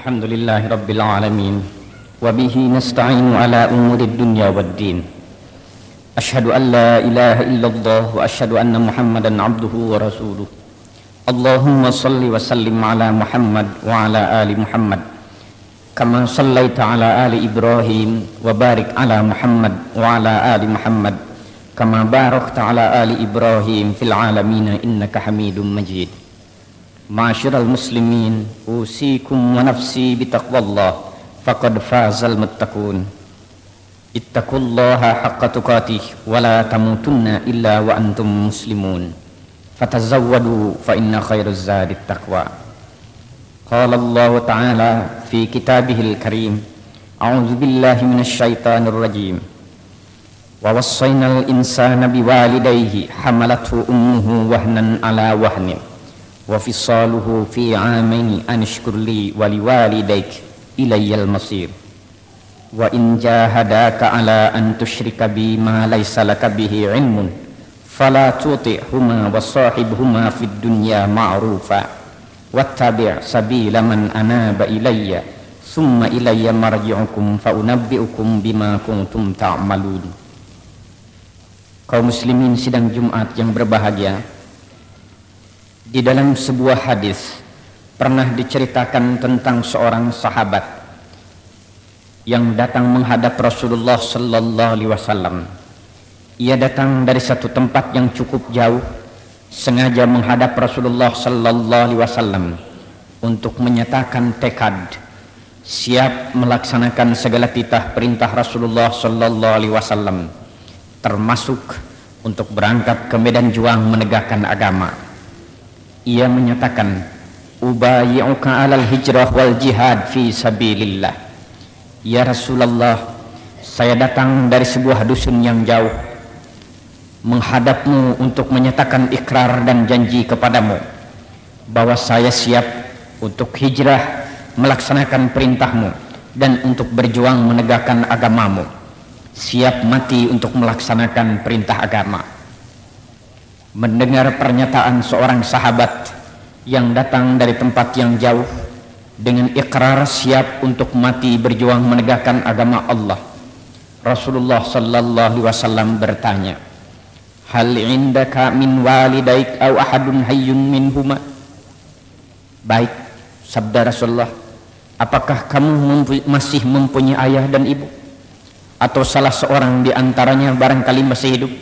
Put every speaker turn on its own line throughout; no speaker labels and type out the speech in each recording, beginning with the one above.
Alhamdulillahi Rabbil Alamin. Wabihi nasta'inu ala umuri dunya waddin. Ashhadu an la ilaha illallah wa ashhadu anna Muhammadan abduhu wa rasuluh. Allahumma salli wa sallim ala Muhammad wa ala ali Muhammad kama sallaita ala ali Ibrahim wa barik ala Muhammad wa ala ali Muhammad kama barakta ala ali Ibrahim fil alamin innaka Hamidum Majid. Ma'asyiral muslimin, usikum wa nafsi bitaqwallah faqad fazal muttaqun. Ittaqullaha haqqa tuqatih wa la tamutunna illa wa antum muslimun. Fatazawwadu fa inna khairaz zadi taqwa. Qala Allah ta'ala fi kitabihil karim, a'udzu billahi minasy syaithanir rajim. Wa wassaynal insana biwalidayhi hamalathu ummuhu wahnan ala wahnin wa fisaluhu fi 'amaini an ishkur li wa liwalidayk ilayyal masir. Wa in jahadaka ala an tusyrika bi ma laysa laka bihi 'ilmun fala tuti'huma wa sahibhuma fid dunya ma'rufa wattabi' sabila man anaba ilayya thumma ilayya marji'ukum fa unabbi'ukum bima kuntum ta'malun. Kaum muslimin sidang Jumat yang berbahagia, di dalam sebuah hadis pernah diceritakan tentang seorang sahabat yang datang menghadap Rasulullah sallallahu alaihi wasallam. Ia datang dari satu tempat yang cukup jauh, sengaja menghadap Rasulullah sallallahu alaihi wasallam untuk menyatakan tekad siap melaksanakan segala titah perintah Rasulullah sallallahu alaihi wasallam, termasuk untuk berangkat ke medan juang menegakkan agama. Ia menyatakan, ubayyi'uka 'alal hijrah wal jihad fi sabilillah. Ya Rasulullah, saya datang dari sebuah dusun yang jauh menghadapmu untuk menyatakan ikrar dan janji kepadamu bahwa saya siap untuk hijrah melaksanakan perintahmu dan untuk berjuang menegakkan agamamu, siap mati untuk melaksanakan perintah agama. Mendengar pernyataan seorang sahabat yang datang dari tempat yang jauh dengan ikrar siap untuk mati berjuang menegakkan agama Allah, Rasulullah sallallahu alaihi wasallam bertanya, hal indaka min walidaik aw ahadun hayyun minhuma? Baik, sabda Rasulullah, apakah kamu masih mempunyai ayah dan ibu, atau salah seorang di antaranya barangkali masih hidup?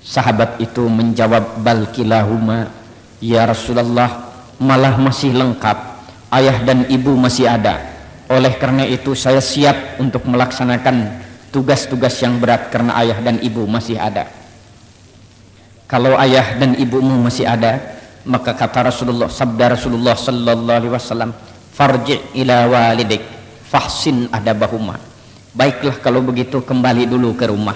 Sahabat itu menjawab, bal kilahuma, ya Rasulullah, malah masih lengkap, ayah dan ibu masih ada. Oleh karena itu saya siap untuk melaksanakan tugas-tugas yang berat karena ayah dan ibu masih ada. Kalau ayah dan ibumu masih ada, maka kata Rasulullah, sabda Rasulullah sallallahu alaihi wasallam, farji' ila walidik fahsin adabahuma. Baiklah kalau begitu, kembali dulu ke rumah,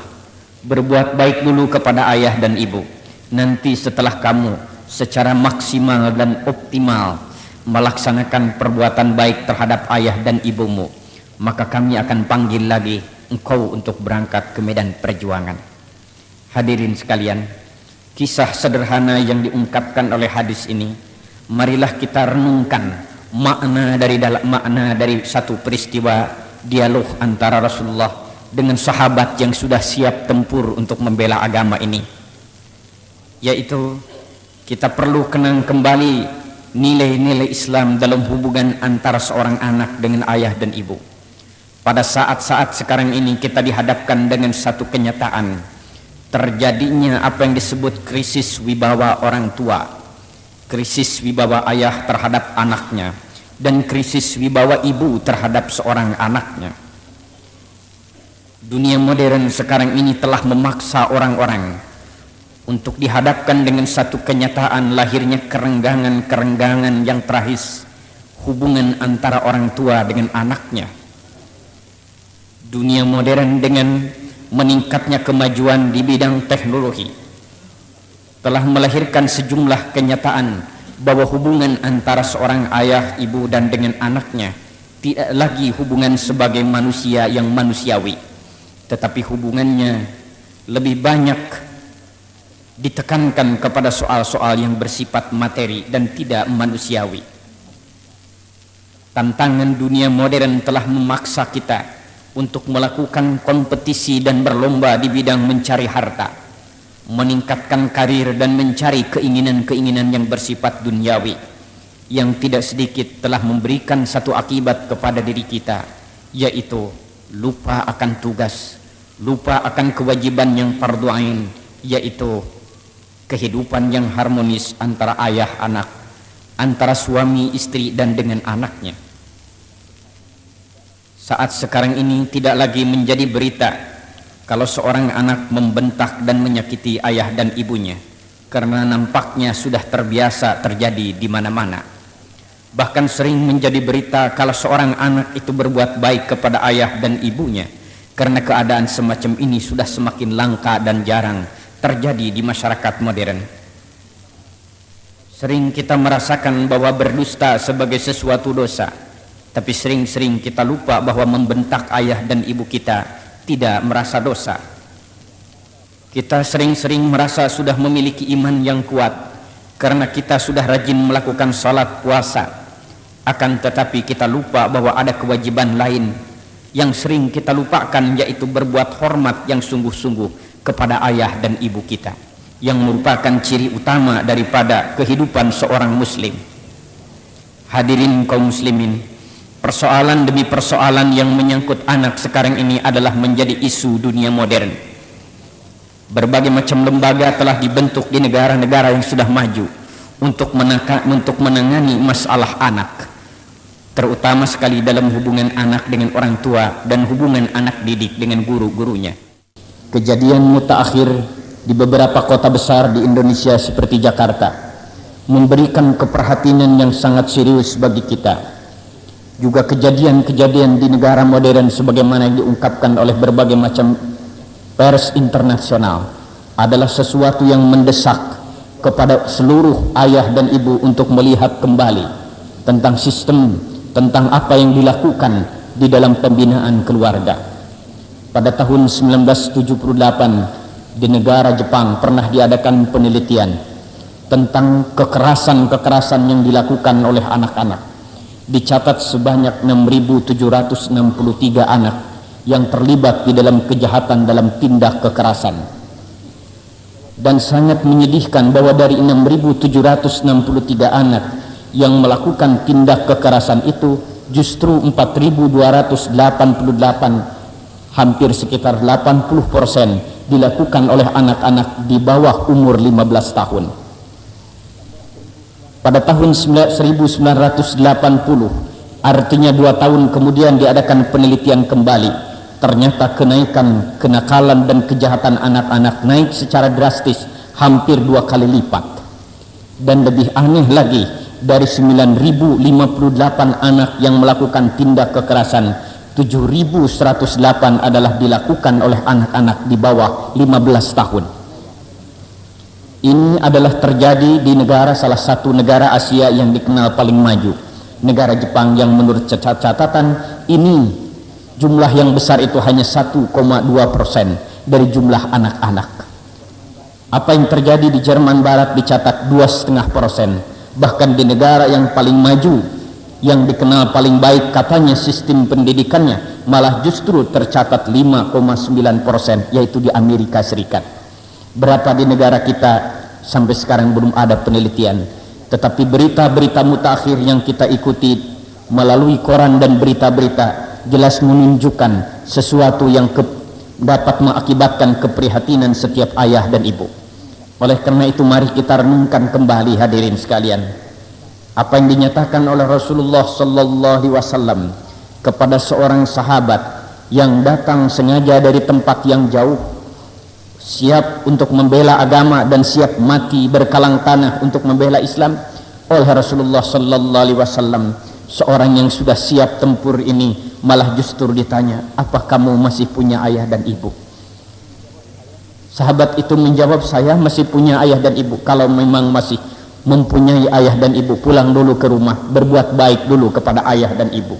berbuat baik dulu kepada ayah dan ibu. Nanti setelah kamu secara maksimal dan optimal melaksanakan perbuatan baik terhadap ayah dan ibumu, maka kami akan panggil lagi engkau untuk berangkat ke medan perjuangan. Hadirin sekalian, kisah sederhana yang diungkapkan oleh hadis ini, marilah kita renungkan makna dari satu peristiwa dialog antara Rasulullah dengan sahabat yang sudah siap tempur untuk membela agama ini, yaitu kita perlu kenang kembali nilai-nilai Islam dalam hubungan antara seorang anak dengan ayah dan ibu. Pada saat-saat sekarang ini kita dihadapkan dengan satu kenyataan, terjadinya apa yang disebut krisis wibawa orang tua, krisis wibawa ayah terhadap anaknya, dan krisis wibawa ibu terhadap seorang anaknya. Dunia modern sekarang ini telah memaksa orang-orang untuk dihadapkan dengan satu kenyataan lahirnya kerenggangan-kerenggangan yang tragis hubungan antara orang tua dengan anaknya. Dunia modern dengan meningkatnya kemajuan di bidang teknologi telah melahirkan sejumlah kenyataan bahwa hubungan antara seorang ayah, ibu dan dengan anaknya tidak lagi hubungan sebagai manusia yang manusiawi, tetapi hubungannya lebih banyak ditekankan kepada soal-soal yang bersifat materi dan tidak manusiawi. Tantangan dunia modern telah memaksa kita untuk melakukan kompetisi dan berlomba di bidang mencari harta, meningkatkan karir dan mencari keinginan-keinginan yang bersifat duniawi, yang tidak sedikit telah memberikan satu akibat kepada diri kita, yaitu lupa akan tugas, lupa akan kewajiban yang fardu ain, yaitu kehidupan yang harmonis antara ayah anak, antara suami istri dan dengan anaknya. Saat sekarang ini tidak lagi menjadi berita kalau seorang anak membentak dan menyakiti ayah dan ibunya, karena nampaknya sudah terbiasa terjadi di mana-mana. Bahkan sering menjadi berita kalau seorang anak itu berbuat baik kepada ayah dan ibunya, karena keadaan semacam ini sudah semakin langka dan jarang terjadi di masyarakat modern. Sering kita merasakan bahwa berdusta sebagai sesuatu dosa, tapi sering-sering kita lupa bahwa membentak ayah dan ibu kita tidak merasa dosa. Kita sering-sering merasa sudah memiliki iman yang kuat karena kita sudah rajin melakukan salat puasa. Akan tetapi kita lupa bahwa ada kewajiban lain yang sering kita lupakan, yaitu berbuat hormat yang sungguh-sungguh kepada ayah dan ibu kita, yang merupakan ciri utama daripada kehidupan seorang muslim. Hadirin kaum muslimin, persoalan demi persoalan yang menyangkut anak sekarang ini adalah menjadi isu dunia modern. Berbagai macam lembaga telah dibentuk di negara-negara yang sudah maju untuk menangani masalah anak, terutama sekali dalam hubungan anak dengan orang tua dan hubungan anak didik dengan guru-gurunya. Kejadian mutaakhir di beberapa kota besar di Indonesia seperti Jakarta memberikan keperhatian yang sangat serius bagi kita. Juga kejadian-kejadian di negara modern sebagaimana yang diungkapkan oleh berbagai macam pers internasional adalah sesuatu yang mendesak kepada seluruh ayah dan ibu untuk melihat kembali tentang sistem, tentang apa yang dilakukan di dalam pembinaan keluarga. Pada tahun 1978 di negara Jepang pernah diadakan penelitian tentang kekerasan-kekerasan yang dilakukan oleh anak-anak. Dicatat sebanyak 6.763 anak yang terlibat di dalam kejahatan dalam tindak kekerasan. Dan sangat menyedihkan bahwa dari 6.763 anak yang melakukan tindak kekerasan itu, justru 4.288, hampir sekitar 80%, dilakukan oleh anak-anak di bawah umur 15 tahun. Pada tahun 1980, artinya 2 tahun kemudian, diadakan penelitian kembali. Ternyata kenakalan dan kejahatan anak-anak naik secara drastis, hampir 2 kali lipat. Dan lebih aneh lagi, dari 9.058 anak yang melakukan tindak kekerasan, 7.108 adalah dilakukan oleh anak-anak di bawah 15 tahun. Ini adalah terjadi di salah satu negara Asia yang dikenal paling maju, negara Jepang, yang menurut catatan ini jumlah yang besar itu hanya 1,2% dari jumlah anak-anak. Apa yang terjadi di Jerman Barat dicatat 2,5%. Bahkan di negara yang paling maju, yang dikenal paling baik katanya sistem pendidikannya, malah justru tercatat 5,9%, yaitu di Amerika Serikat. Berapa di negara kita sampai sekarang belum ada penelitian. Tetapi berita-berita mutakhir yang kita ikuti melalui koran dan berita-berita jelas menunjukkan sesuatu yang dapat mengakibatkan keprihatinan setiap ayah dan ibu. Oleh karena itu mari kita renungkan kembali, hadirin sekalian, apa yang dinyatakan oleh Rasulullah sallallahu alaihi wasallam kepada seorang sahabat yang datang sengaja dari tempat yang jauh, siap untuk membela agama dan siap mati berkalang tanah untuk membela Islam. Oleh Rasulullah sallallahu alaihi wasallam, seorang yang sudah siap tempur ini malah justru ditanya, "Apa kamu masih punya ayah dan ibu?" Sahabat itu menjawab, "Saya masih punya ayah dan ibu." Kalau memang masih mempunyai ayah dan ibu, pulang dulu ke rumah, berbuat baik dulu kepada ayah dan ibu.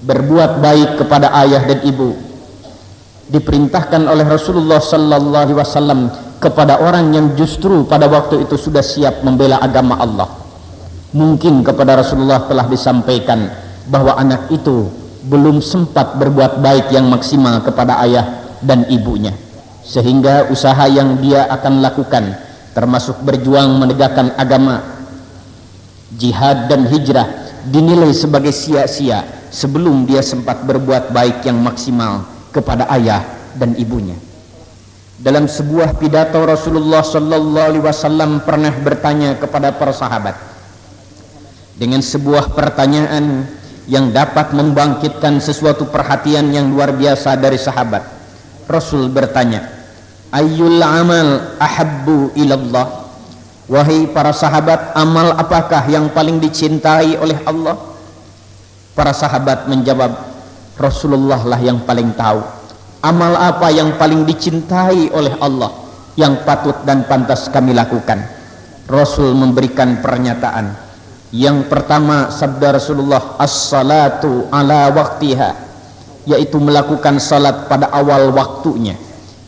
Berbuat baik kepada ayah dan ibu diperintahkan oleh Rasulullah sallallahu alaihi wasallam kepada orang yang justru pada waktu itu sudah siap membela agama Allah. Mungkin kepada Rasulullah telah disampaikan bahwa anak itu belum sempat berbuat baik yang maksimal kepada ayah dan ibunya, sehingga usaha yang dia akan lakukan termasuk berjuang menegakkan agama, jihad dan hijrah dinilai sebagai sia-sia sebelum dia sempat berbuat baik yang maksimal kepada ayah dan ibunya. Dalam sebuah pidato Rasulullah sallallahu alaihi wasallam pernah bertanya kepada para sahabat dengan sebuah pertanyaan yang dapat membangkitkan sesuatu perhatian yang luar biasa dari sahabat. Rasul bertanya, ayyul amal ahabbu ilallah? Wahai para sahabat, amal apakah yang paling dicintai oleh Allah? Para sahabat menjawab, Rasulullah lah yang paling tahu amal apa yang paling dicintai oleh Allah yang patut dan pantas kami lakukan. Rasul memberikan pernyataan. Yang pertama, sabda Rasulullah, as-salatu ala waktiha, yaitu melakukan salat pada awal waktunya.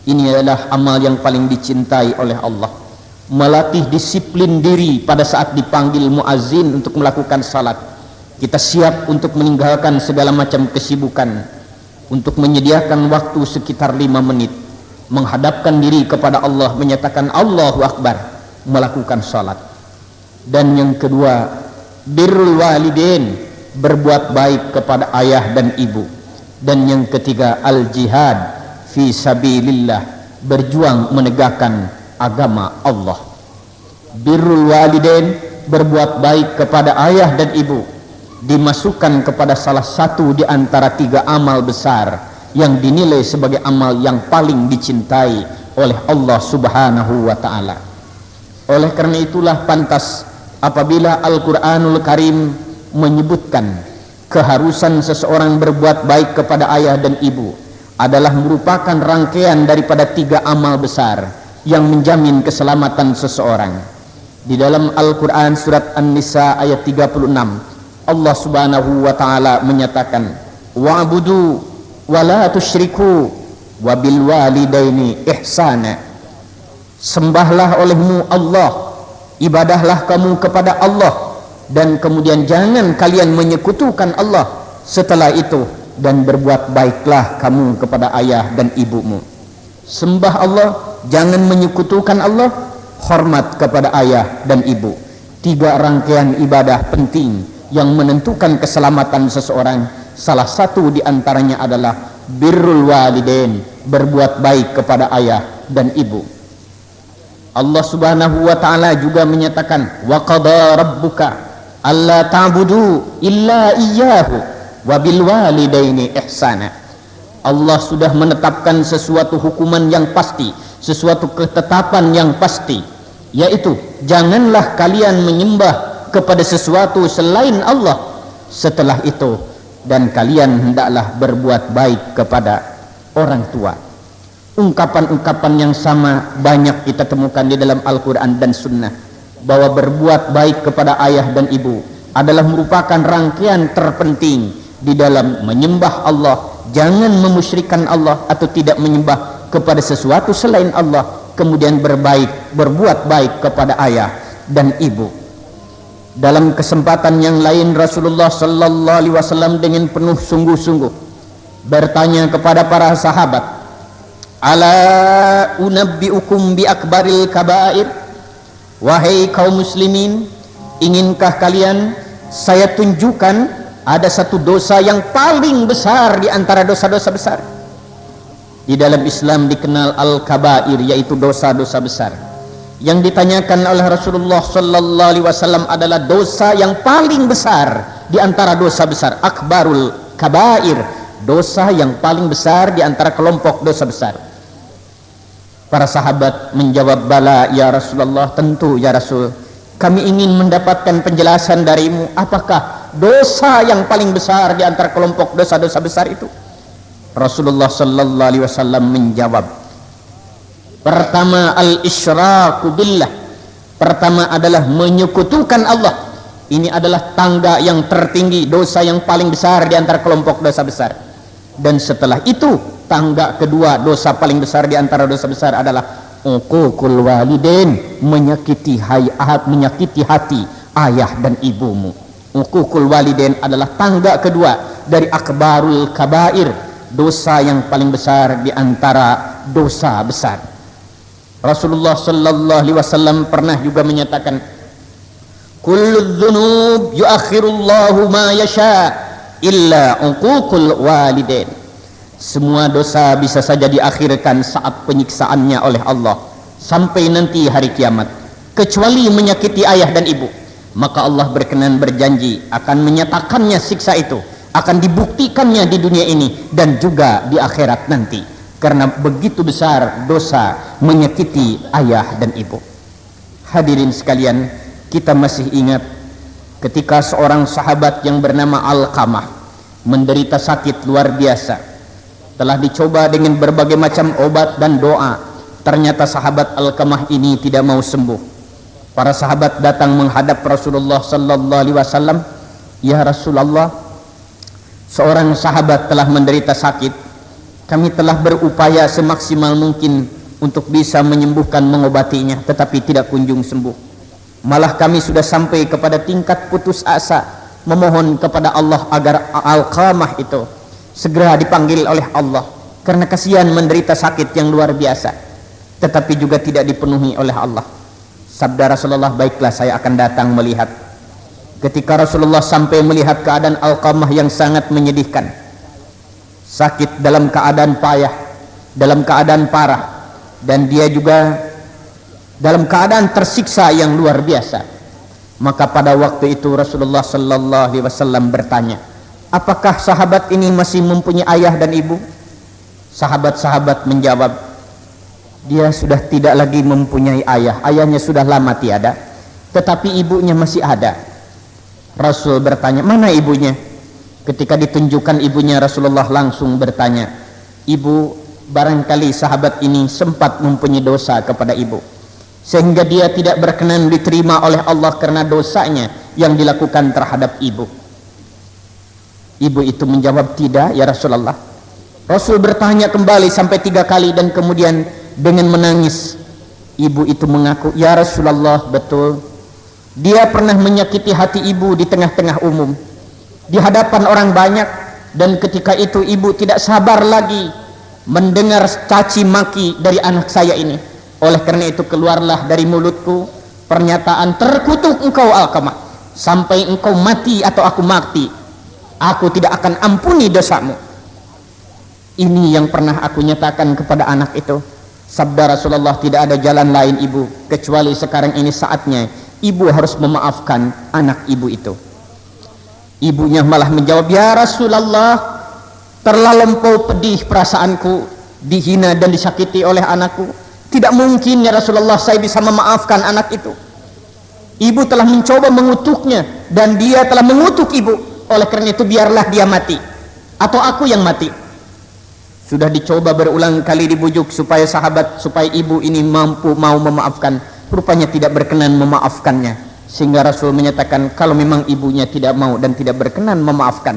Ini adalah amal yang paling dicintai oleh Allah. Melatih disiplin diri pada saat dipanggil muazin untuk melakukan salat. Kita siap untuk meninggalkan segala macam kesibukan, untuk menyediakan waktu sekitar 5 menit, menghadapkan diri kepada Allah, menyatakan Allahu Akbar, melakukan salat. Dan yang kedua, birrul walidain, berbuat baik kepada ayah dan ibu. Dan yang ketiga, al jihad fi sabilillah, berjuang menegakkan agama Allah. Birrul walidain, berbuat baik kepada ayah dan ibu, dimasukkan kepada salah satu di antara 3 amal besar yang dinilai sebagai amal yang paling dicintai oleh Allah Subhanahu wa taala. Oleh karena itulah pantas apabila Al-Qur'anul Karim menyebutkan keharusan seseorang berbuat baik kepada ayah dan ibu adalah merupakan rangkaian daripada 3 amal besar yang menjamin keselamatan seseorang. Di dalam Al-Quran surat An-Nisa ayat 36, Allah Subhanahu wa taala menyatakan, wa'budu wa la tusyriku wa bil walidaini ihsana. Sembahlah olehmu Allah, ibadahlah kamu kepada Allah, dan kemudian jangan kalian menyekutukan Allah setelah itu, dan berbuat baiklah kamu kepada ayah dan ibumu. Sembah Allah, jangan menyekutukan Allah, hormat kepada ayah dan ibu. 3 rangkaian ibadah penting yang menentukan keselamatan seseorang. Salah satu di antaranya adalah birrul walidain, berbuat baik kepada ayah dan ibu. Allah Subhanahu wa taala juga menyatakan, wa qada rabbuka alla ta'budu illa iyyahu wa bil walidaini ihsana. Allah sudah menetapkan sesuatu hukuman yang pasti, sesuatu ketetapan yang pasti, yaitu janganlah kalian menyembah kepada sesuatu selain Allah setelah itu, dan kalian hendaklah berbuat baik kepada orang tua. Ungkapan-ungkapan yang sama banyak kita temukan di dalam Al-Quran dan Sunnah, bahwa berbuat baik kepada ayah dan ibu adalah merupakan rangkaian terpenting di dalam menyembah Allah. Jangan memusyrikan Allah atau tidak menyembah kepada sesuatu selain Allah, kemudian berbuat baik kepada ayah dan ibu. Dalam kesempatan yang lain, Rasulullah sallallahu alaihi wasallam dengan penuh sungguh-sungguh bertanya kepada para sahabat, ala unabbiukum bi akbaril kabair? Wahai kaum muslimin, inginkah kalian saya tunjukkan ada satu dosa yang paling besar di antara dosa-dosa besar? Di dalam Islam dikenal al-kabair, yaitu dosa-dosa besar. Yang ditanyakan oleh Rasulullah sallallahu alaihi wasallam adalah dosa yang paling besar di antara dosa besar, akbarul kabair, dosa yang paling besar di antara kelompok dosa besar. Para sahabat menjawab, bala ya Rasulullah, tentu ya Rasul, kami ingin mendapatkan penjelasan darimu, apakah dosa yang paling besar di antara kelompok dosa-dosa besar itu? Rasulullah sallallahu alaihi wasallam menjawab, pertama al-isyraku billah, pertama adalah menyekutukan Allah. Ini adalah tangga yang tertinggi, dosa yang paling besar di antara kelompok dosa besar. Dan setelah itu, tangga kedua, dosa paling besar di antara dosa besar adalah uququl walidain, menyakiti hati ayah dan ibumu. Uququl walidain adalah tangga kedua dari akbarul kabair, dosa yang paling besar di antara dosa besar. Rasulullah sallallahu alaihi wasallam pernah juga menyatakan, kullu dzunub yuakhirullahu ma yasha illa uququl walidain. Semua dosa bisa saja diakhirkan saat penyiksaannya oleh Allah sampai nanti hari kiamat, kecuali menyakiti ayah dan ibu. Maka Allah berkenan berjanji akan menyatakannya siksa itu, akan dibuktikannya di dunia ini dan juga di akhirat nanti, karena begitu besar dosa menyakiti ayah dan ibu. Hadirin sekalian, kita masih ingat ketika seorang sahabat yang bernama Alqamah menderita sakit luar biasa. Telah dicoba dengan berbagai macam obat dan doa, ternyata sahabat Alqamah ini tidak mau sembuh. Para sahabat datang menghadap Rasulullah sallallahu alaihi wasallam, "Ya Rasulullah, seorang sahabat telah menderita sakit. Kami telah berupaya semaksimal mungkin untuk bisa menyembuhkan, mengobatinya, tetapi tidak kunjung sembuh. Malah kami sudah sampai kepada tingkat putus asa, memohon kepada Allah agar Alqamah itu segera dipanggil oleh Allah, karena kasihan menderita sakit yang luar biasa, tetapi juga tidak dipenuhi oleh Allah." Sabda Rasulullah, "Baiklah, saya akan datang melihat." Ketika Rasulullah sampai melihat keadaan Alqamah yang sangat menyedihkan, sakit dalam keadaan payah, dalam keadaan parah, dan dia juga dalam keadaan tersiksa yang luar biasa, maka pada waktu itu Rasulullah sallallahu alaihi wasallam bertanya, "Apakah sahabat ini masih mempunyai ayah dan ibu?" Sahabat-sahabat menjawab, "Dia sudah tidak lagi mempunyai ayah, ayahnya sudah lama tiada, tetapi ibunya masih ada." Rasul bertanya, "Mana ibunya?" Ketika ditunjukkan ibunya, Rasulullah langsung bertanya, "Ibu, barangkali sahabat ini sempat mempunyai dosa kepada ibu, sehingga dia tidak berkenan diterima oleh Allah karena dosanya yang dilakukan terhadap ibu." Ibu itu menjawab, "Tidak ya Rasulullah." Rasul bertanya kembali sampai 3 kali, dan kemudian dengan menangis ibu itu mengaku, "Ya Rasulullah, betul, dia pernah menyakiti hati ibu di tengah-tengah umum, di hadapan orang banyak, dan ketika itu ibu tidak sabar lagi mendengar caci maki dari anak saya ini. Oleh karena itu keluarlah dari mulutku pernyataan, 'Terkutuk engkau Alqamah, sampai engkau mati atau aku mati, aku tidak akan ampuni dosamu.' Ini yang pernah aku nyatakan kepada anak itu." Sabda Rasulullah, "Tidak ada jalan lain ibu, kecuali sekarang ini saatnya ibu harus memaafkan anak ibu itu." Ibunya malah menjawab, "Ya Rasulullah, terlampau pedih perasaanku, dihina dan disakiti oleh anakku. Tidak mungkin ya Rasulullah saya bisa memaafkan anak itu. Ibu telah mencoba mengutuknya dan dia telah mengutuk ibu. Oleh karena itu biarlah dia mati atau aku yang mati." Sudah dicoba berulang kali dibujuk supaya ibu ini mampu mau memaafkan, rupanya tidak berkenan memaafkannya, sehingga Rasul menyatakan kalau memang ibunya tidak mau dan tidak berkenan memaafkan,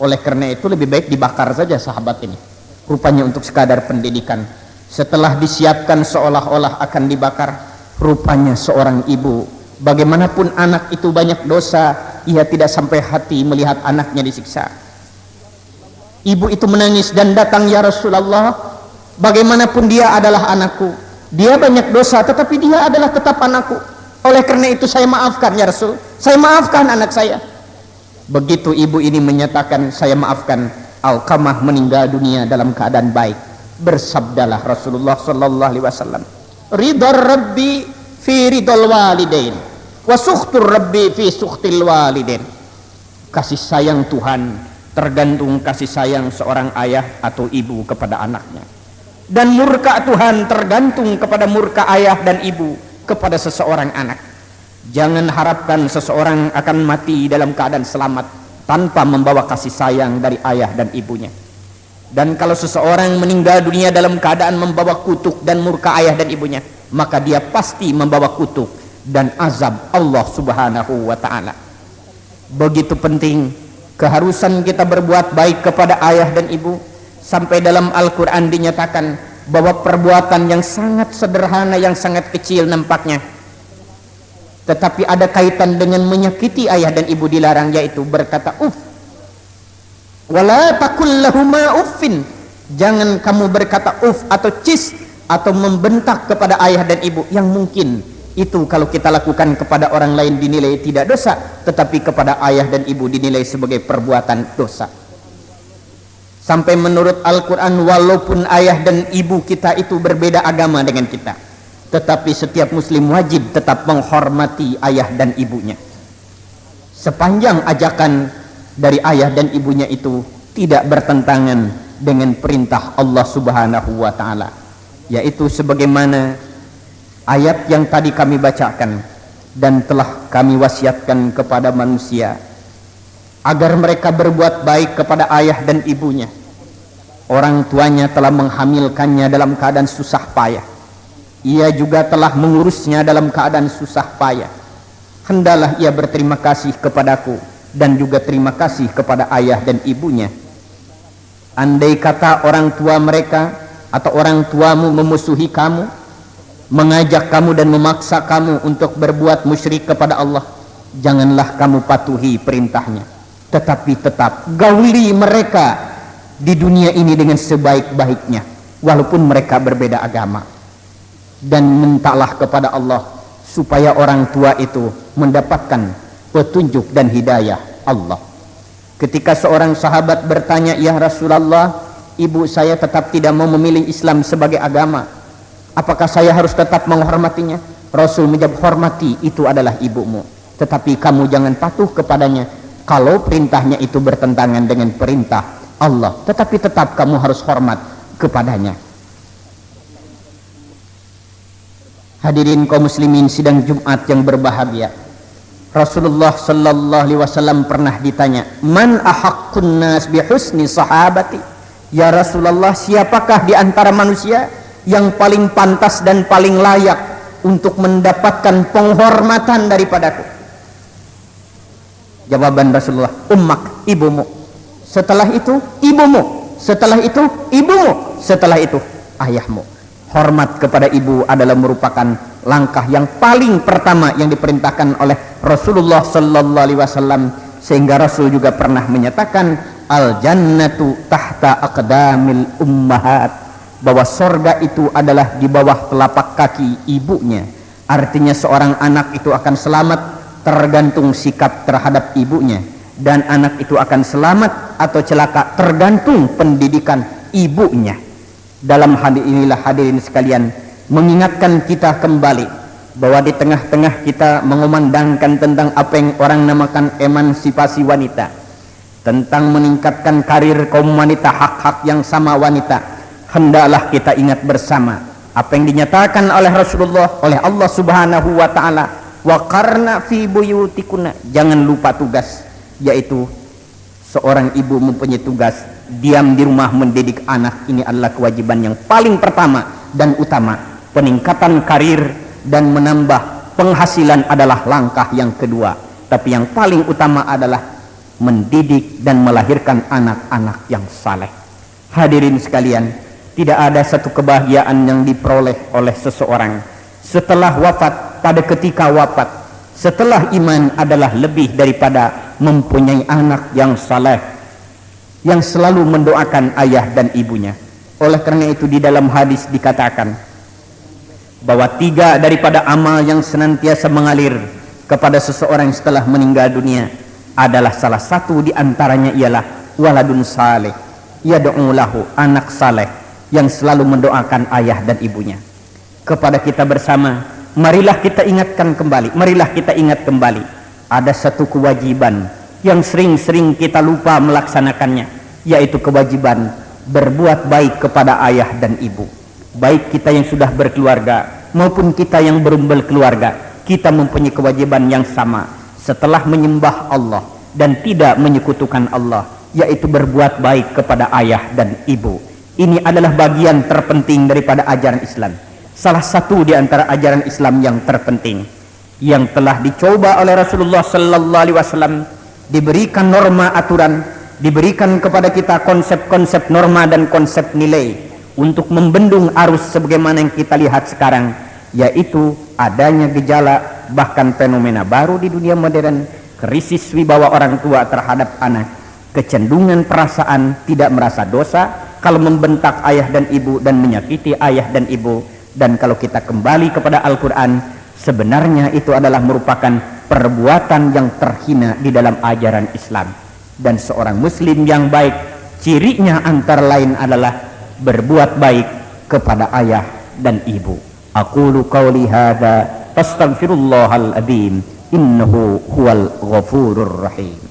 oleh karena itu lebih baik dibakar saja sahabat ini, rupanya untuk sekadar pendidikan. Setelah disiapkan seolah-olah akan dibakar, rupanya seorang ibu, bagaimanapun anak itu banyak dosa, ia tidak sampai hati melihat anaknya disiksa. Ibu itu menangis dan datang, "Ya Rasulullah, bagaimanapun dia adalah anakku, dia banyak dosa tetapi dia adalah tetap anakku. Oleh karena itu saya maafkan ya Rasul, saya maafkan anak saya." Begitu ibu ini menyatakan saya maafkan, Alqamah meninggal dunia dalam keadaan baik. Bersabdalah Rasulullah sallallahu alaihi wasallam, "Ridha Rabbi fi ridhal walidain wa sukhtur Rabbi fi sukhtil walidain." Kasih sayang Tuhan tergantung kasih sayang seorang ayah atau ibu kepada anaknya, dan murka Tuhan tergantung kepada murka ayah dan ibu kepada seseorang anak. Jangan harapkan seseorang akan mati dalam keadaan selamat tanpa membawa kasih sayang dari ayah dan ibunya. Dan kalau seseorang meninggal dunia dalam keadaan membawa kutuk dan murka ayah dan ibunya, maka dia pasti membawa kutuk dan azab Allah subhanahu wa ta'ala. Begitu penting keharusan kita berbuat baik kepada ayah dan ibu, sampai dalam Al-Quran dinyatakan bahwa perbuatan yang sangat sederhana, yang sangat kecil nampaknya, tetapi ada kaitan dengan menyakiti ayah dan ibu dilarang, yaitu berkata uff. Wala taqul lahuma uffin, jangan kamu berkata uff atau cis atau membentak kepada ayah dan ibu, yang mungkin itu kalau kita lakukan kepada orang lain dinilai tidak dosa, tetapi kepada ayah dan ibu dinilai sebagai perbuatan dosa. Sampai menurut Al-Quran, walaupun ayah dan ibu kita itu berbeda agama dengan kita, tetapi setiap muslim wajib tetap menghormati ayah dan ibunya, sepanjang ajakan dari ayah dan ibunya itu tidak bertentangan dengan perintah Allah Subhanahu wa ta'ala, yaitu sebagaimana ayat yang tadi kami bacakan, dan telah kami wasiatkan kepada manusia agar mereka berbuat baik kepada ayah dan ibunya. Orang tuanya telah menghamilkannya dalam keadaan susah payah, ia juga telah mengurusnya dalam keadaan susah payah. Hendalah ia berterima kasih kepadaku dan juga terima kasih kepada ayah dan ibunya. Andai kata orang tua mereka atau orang tuamu memusuhi kamu, mengajak kamu dan memaksa kamu untuk berbuat musyrik kepada Allah, janganlah kamu patuhi perintahnya, tetapi tetap gauli mereka di dunia ini dengan sebaik-baiknya, walaupun mereka berbeda agama. Dan mintalah kepada Allah supaya orang tua itu mendapatkan petunjuk dan hidayah Allah. Ketika seorang sahabat bertanya, ya Rasulullah, ibu saya tetap tidak mau memilih Islam sebagai agama, apakah saya harus tetap menghormatinya? Rasul menjawab, hormati, itu adalah ibumu, tetapi kamu jangan patuh kepadanya kalau perintahnya itu bertentangan dengan perintah Allah, tetapi tetap kamu harus hormat kepadanya. Hadirin kaum muslimin sidang Jumat yang berbahagia, Rasulullah sallallahu alaihi wasallam pernah ditanya, man ahaqqun nas bi husni sahabati? Ya Rasulullah, siapakah di antara manusia yang paling pantas dan paling layak untuk mendapatkan penghormatan daripadaku? Jawaban Rasulullah, ummak, ibumu. Setelah itu ibumu, setelah itu ibumu, setelah itu ayahmu. Hormat kepada ibu adalah merupakan langkah yang paling pertama yang diperintahkan oleh Rasulullah sallallahu alaihi wasallam, sehingga Rasul juga pernah menyatakan al jannatu tahta aqdamil ummahat, bahwa sorga itu adalah di bawah telapak kaki ibunya. Artinya seorang anak itu akan selamat tergantung sikap terhadap ibunya, dan anak itu akan selamat atau celaka tergantung pendidikan ibunya. Dalam hadis inilah hadirin sekalian mengingatkan kita kembali bahwa di tengah-tengah kita mengumandangkan tentang apa yang orang namakan emansipasi wanita, tentang meningkatkan karir kaum wanita, hak-hak yang sama wanita, hendaklah kita ingat bersama apa yang dinyatakan oleh Rasulullah, oleh Allah Subhanahu wa ta'ala, wa qarna fi buyutikunna, jangan lupa tugas, yaitu seorang ibu mempunyai tugas diam di rumah mendidik anak. Ini adalah kewajiban yang paling pertama dan utama. Peningkatan karir dan menambah penghasilan adalah langkah yang kedua, tapi yang paling utama adalah mendidik dan melahirkan anak-anak yang saleh. Hadirin sekalian, tidak ada satu kebahagiaan yang diperoleh oleh seseorang setelah wafat, pada ketika wafat, setelah iman, adalah lebih daripada mempunyai anak yang saleh yang selalu mendoakan ayah dan ibunya. Oleh karena itu di dalam hadis dikatakan bahwa 3 daripada amal yang senantiasa mengalir kepada seseorang setelah meninggal dunia adalah salah satu di antaranya ialah waladun saleh yad'u lahu, anak saleh yang selalu mendoakan ayah dan ibunya. Kepada kita bersama, marilah kita ingatkan kembali, marilah kita ingat kembali, ada satu kewajiban yang sering-sering kita lupa melaksanakannya, yaitu kewajiban berbuat baik kepada ayah dan ibu. Baik kita yang sudah berkeluarga maupun kita yang belum berkeluarga, kita mempunyai kewajiban yang sama setelah menyembah Allah dan tidak menyekutukan Allah, yaitu berbuat baik kepada ayah dan ibu. Ini adalah bagian terpenting daripada ajaran Islam, salah satu di antara ajaran Islam yang terpenting, yang telah dicoba oleh Rasulullah sallallahu alaihi wasallam. Diberikan norma aturan, diberikan kepada kita konsep-konsep norma dan konsep nilai untuk membendung arus sebagaimana yang kita lihat sekarang, yaitu adanya gejala bahkan fenomena baru di dunia modern, krisis wibawa orang tua terhadap anak, kecenderungan perasaan tidak merasa dosa kalau membentak ayah dan ibu dan menyakiti ayah dan ibu. Dan kalau kita kembali kepada Al-Quran, sebenarnya itu adalah merupakan perbuatan yang terhina di dalam ajaran Islam. Dan seorang muslim yang baik, cirinya antara lain adalah berbuat baik kepada ayah dan ibu. Aqulu qawli hadza fastaghfirullahal adzim innahu huwal ghafurur rahim.